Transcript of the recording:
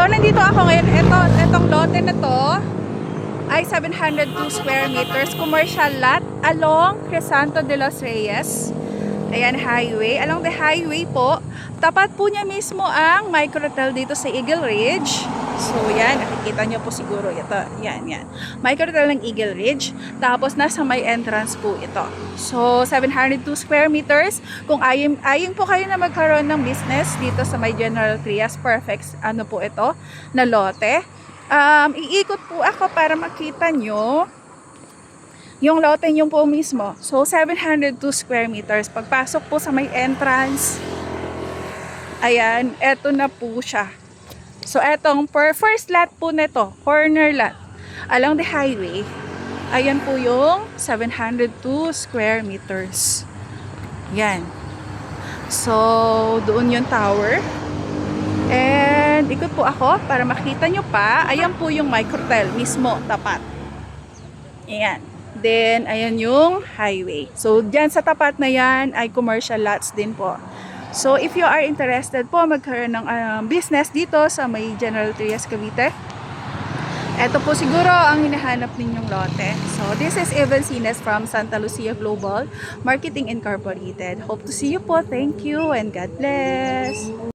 nandito ako ngayon. Itong lote na to ay 702 square meters. Commercial lot along Crisanto de los Reyes. Ayan, highway. Along the highway po, tapat po niya mismo ang microtel dito sa Eagle Ridge. So, yan. Nakikita niyo po siguro ito. Yan, yan. Microtel ng Eagle Ridge. Tapos, nasa may entrance po ito. So, 702 square meters. Kung ayin po kayo na magkaroon ng business dito sa may General Trias, perfect, ano po ito, na lote. Iikot po ako para makita nyo yung lote nyo po mismo. So, 702 square meters. Pagpasok po sa may entrance, ayan, eto na po siya. So, etong first lot po nito, corner lot, along the highway, ayan po yung 702 square meters. Yan. So, doon yung tower. And, ikot po ako para makita nyo pa. Ayan po yung microtel mismo, tapat. Ayan. Then, ayan yung highway. So, dyan sa tapat na yan ay commercial lots din po. So, if you are interested po magkaroon ng business dito sa may General Trias, Cavite, eto po siguro ang hinahanap ninyong lote. So, this is Evan Sines from Santa Lucia Global Marketing Incorporated. Hope to see you po. Thank you and God bless!